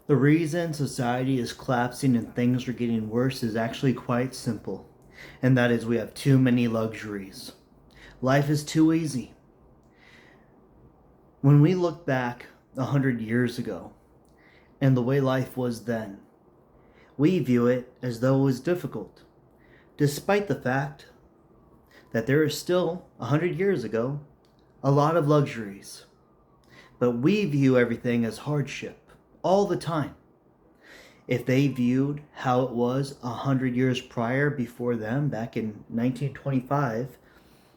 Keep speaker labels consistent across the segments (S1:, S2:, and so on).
S1: The reason society is collapsing and things are getting worse is actually quite simple, and that is we have too many luxuries. Life is too easy. When we look back 100 years ago and the way life was then, we view it as though it was difficult, despite the fact that there is still 100 years ago a lot of luxuries. But we view everything as hardship all the time. If they viewed how it was 100 years prior before them, back in 1925,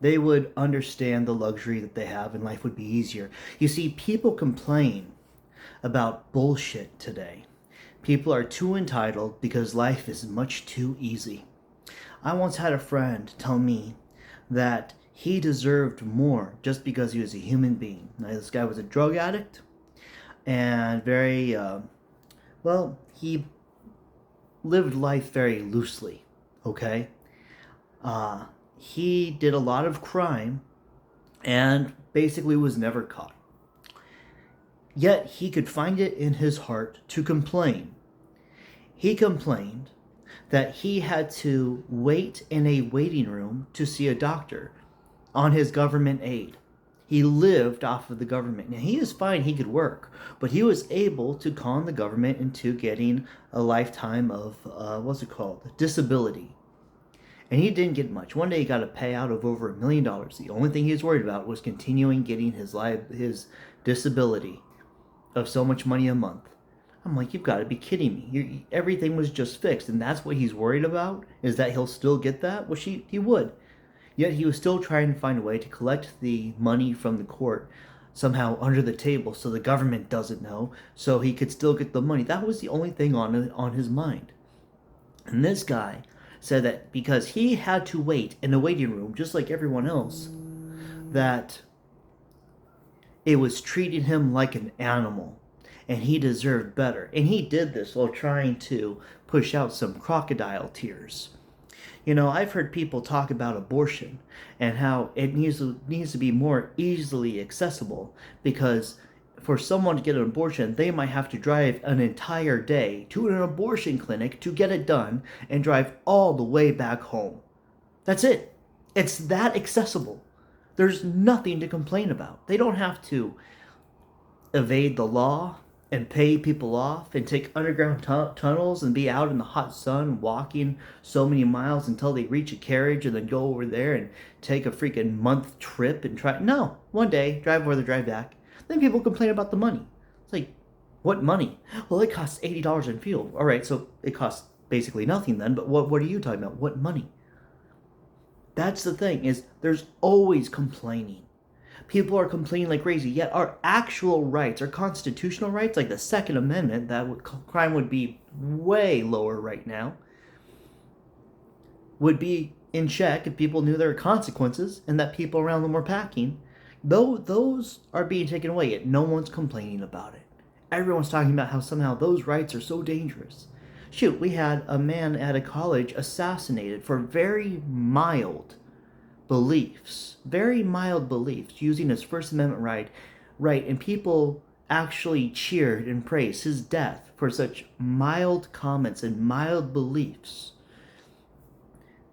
S1: they would understand the luxury that they have and life would be easier. You see, people complain about bullshit today. People are too entitled because life is much too easy. I once had a friend tell me that he deserved more just because he was a human being. Now, this guy was a drug addict and he lived life very loosely, okay? He did a lot of crime and basically was never caught. Yet he could find it in his heart to complain. He complained that he had to wait in a waiting room to see a doctor on his government aid. He lived off of the government. Now, he is fine, he could work, but he was able to con the government into getting a lifetime of, disability. And he didn't get much. One day he got a payout of over $1 million. The only thing he was worried about was continuing getting his disability of so much money a month. I'm like, you've got to be kidding me. Everything was just fixed, and that's what he's worried about, is that he'll still get that? Well, he would. Yet he was still trying to find a way to collect the money from the court somehow under the table so the government doesn't know, so he could still get the money. That was the only thing on his mind. And this guy said that because he had to wait in a waiting room just like everyone else, that it was treating him like an animal and he deserved better. And he did this while trying to push out some crocodile tears. You know, I've heard people talk about abortion and how it needs to be more easily accessible, because for someone to get an abortion, they might have to drive an entire day to an abortion clinic to get it done and drive all the way back home. That's it. It's that accessible. There's nothing to complain about. They don't have to evade the law and pay people off and take underground tunnels and be out in the hot sun walking so many miles until they reach a carriage and then go over there and take a freaking month trip and try. No, one day, drive over, drive back. Then people complain about the money. It's like, what money? Well, it costs $80 in fuel. All right, so it costs basically nothing then, but what are you talking about? What money? That's the thing, is there's always complaining. People are complaining like crazy, yet our actual rights, our constitutional rights, like the Second Amendment, crime would be way lower right now, would be in check if people knew there were consequences and that people around them were packing. Though those are being taken away, yet no one's complaining about it. Everyone's talking about how somehow those rights are so dangerous. Shoot, we had a man at a college assassinated for very mild beliefs, using his First Amendment right, and people actually cheered and praised his death for such mild comments and mild beliefs.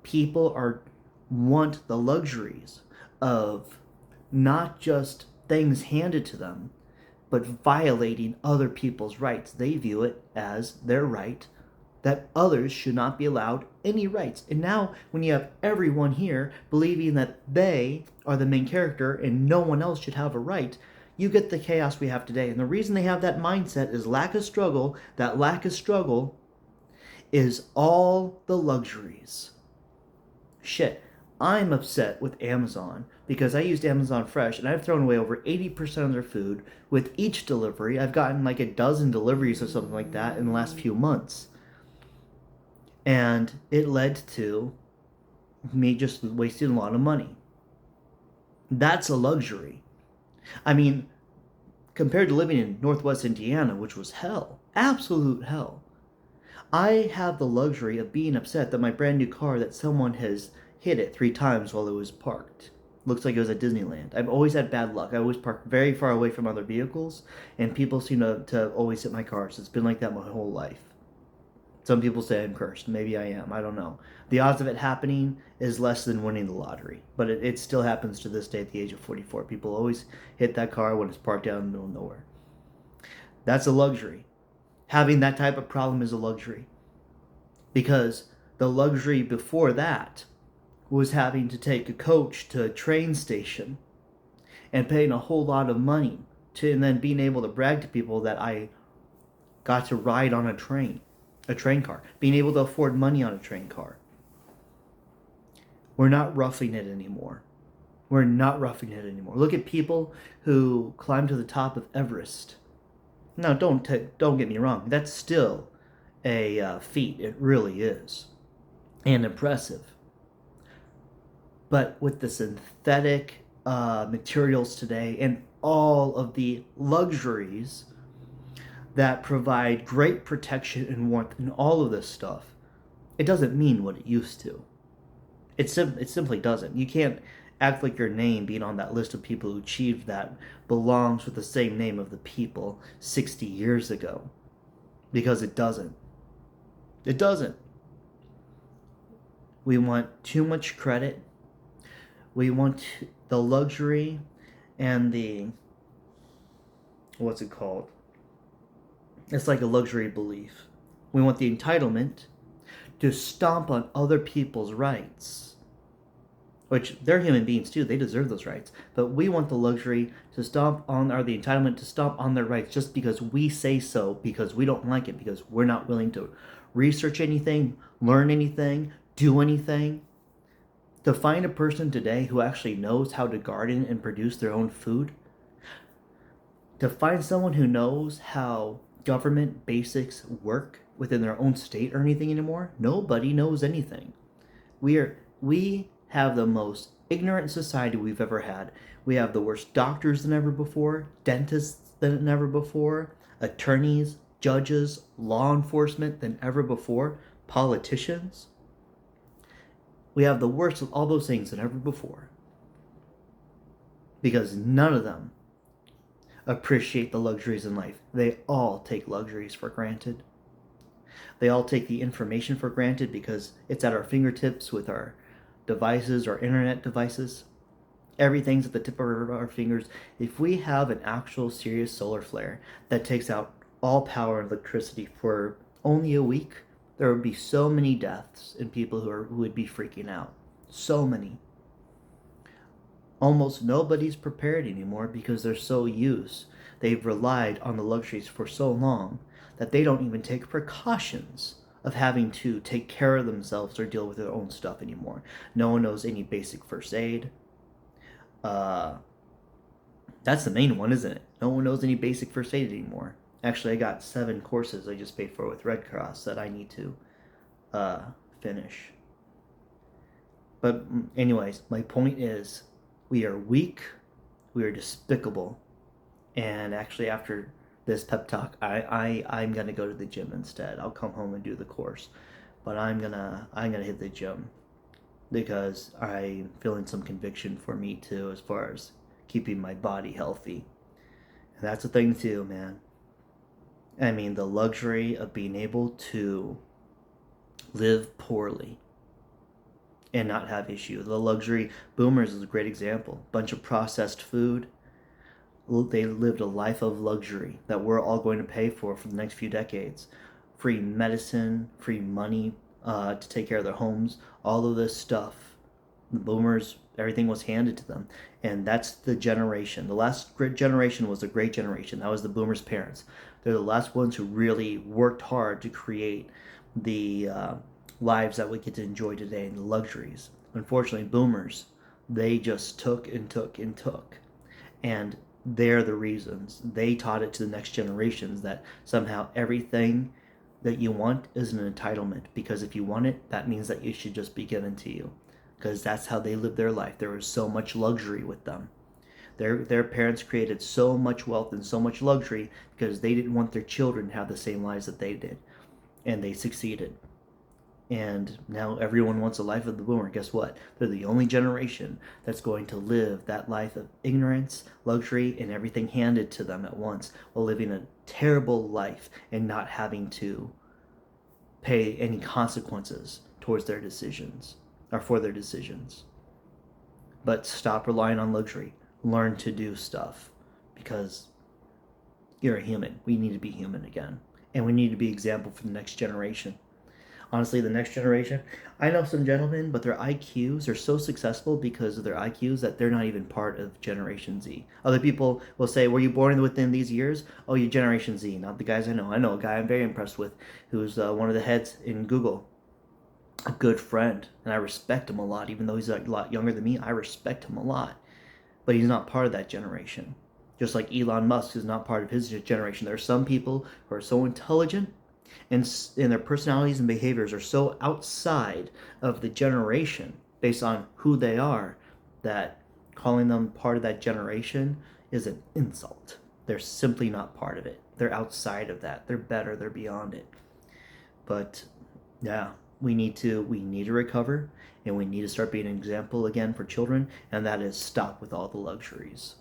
S1: People want the luxuries of not just things handed to them, but violating other people's rights. They view it as their right, that others should not be allowed any rights. And now, when you have everyone here believing that they are the main character and no one else should have a right, you get the chaos we have today. And the reason they have that mindset is lack of struggle. That lack of struggle is all the luxuries. Shit, I'm upset with Amazon because I used Amazon Fresh and I've thrown away over 80% of their food with each delivery. I've gotten like a dozen deliveries or something like that in the last few months. And it led to me just wasting a lot of money. That's a luxury. I mean, compared to living in Northwest Indiana, which was hell, absolute hell, I have the luxury of being upset that my brand new car, that someone has hit it 3 times while it was parked. Looks like it was at Disneyland. I've always had bad luck. I always park very far away from other vehicles, and people seem to always hit my cars. It's been like that my whole life. Some people say I'm cursed. Maybe I am. I don't know. The odds of it happening is less than winning the lottery, but it still happens to this day at the age of 44. People always hit that car when it's parked out in the middle of nowhere. That's a luxury. Having that type of problem is a luxury, because the luxury before that was having to take a coach to a train station and paying a whole lot of money to, and then being able to brag to people that I got to ride on a train car, being able to afford money on a train car. We're not roughing it anymore. We're not roughing it anymore. Look at people who climb to the top of Everest. Now, don't get me wrong. That's still a feat. It really is, and impressive. But with the synthetic materials today and all of the luxuries that provide great protection and warmth and all of this stuff, it doesn't mean what it used to. It simply doesn't. You can't act like your name being on that list of people who achieved that belongs with the same name of the people 60 years ago, because it doesn't. It doesn't. We want too much credit. We want the luxury and the, what's it called? It's like a luxury belief. We want the entitlement to stomp on other people's rights, which they're human beings too. They deserve those rights. But we want the luxury to stomp on, or the entitlement to stomp on their rights just because we say so, because we don't like it, because we're not willing to research anything, learn anything, do anything. To find a person today who actually knows how to garden and produce their own food, to find someone who knows how government basics work within their own state or anything anymore, nobody knows anything. We have the most ignorant society we've ever had. We have the worst doctors than ever before, dentists than ever before, attorneys, judges, law enforcement than ever before, politicians. We have the worst of all those things than ever before, because none of them appreciate the luxuries in life. They all take luxuries for granted. They all take the information for granted because it's at our fingertips with our devices, our internet devices. Everything's at the tip of our fingers. If we have an actual serious solar flare that takes out all power and electricity for only a week, there would be so many deaths and people who would be freaking out. So many. Almost nobody's prepared anymore because they're so used. They've relied on the luxuries for so long that they don't even take precautions of having to take care of themselves or deal with their own stuff anymore. No one knows any basic first aid. That's the main one, isn't it? No one knows any basic first aid anymore. Actually, I got 7 courses I just paid for with Red Cross that I need to finish. But anyways, my point is, we are weak, we are despicable, and actually after this pep talk, I'm gonna go to the gym instead. I'll come home and do the course, but I'm gonna hit the gym because I'm feeling some conviction for me too, as far as keeping my body healthy, and that's a thing too, man. I mean, the luxury of being able to live poorly and not have issues. The luxury, boomers is a great example. Bunch of processed food. They lived a life of luxury that we're all going to pay for the next few decades. Free medicine, free money to take care of their homes, all of this stuff. The boomers, everything was handed to them. And that's the generation. The last great generation was the great generation. That was the boomers' parents. They're the last ones who really worked hard to create the lives that we get to enjoy today and the luxuries. Unfortunately, boomers, they just took and took and took. And they're the reasons. They taught it to the next generations that somehow everything that you want is an entitlement. Because if you want it, that means that it should just be given to you. Because that's how they lived their life. There was so much luxury with them. Their parents created so much wealth and so much luxury because they didn't want their children to have the same lives that they did. And they succeeded. And now everyone wants a life of the boomer. Guess what? They're the only generation that's going to live that life of ignorance, luxury, and everything handed to them at once, while living a terrible life and not having to pay any consequences towards their decisions or for their decisions. But stop relying on luxury. Learn to do stuff, because you're a human. We need to be human again. And we need to be example for the next generation. Honestly, the next generation, I know some gentlemen, but their IQs are so successful because of their IQs that they're not even part of Generation Z. Other people will say, were you born within these years? Oh, you're Generation Z, not the guys I know. I know a guy I'm very impressed with who's one of the heads in Google, a good friend, and I respect him a lot. Even though he's a lot younger than me, I respect him a lot. But he's not part of that generation. Just like Elon Musk is not part of his generation. There are some people who are so intelligent and their personalities and behaviors are so outside of the generation based on who they are that calling them part of that generation is an insult. They're simply not part of it. They're outside of that. They're better. They're beyond it. But yeah, we need to recover, and we need to start being an example again for children, and that is stop with all the luxuries.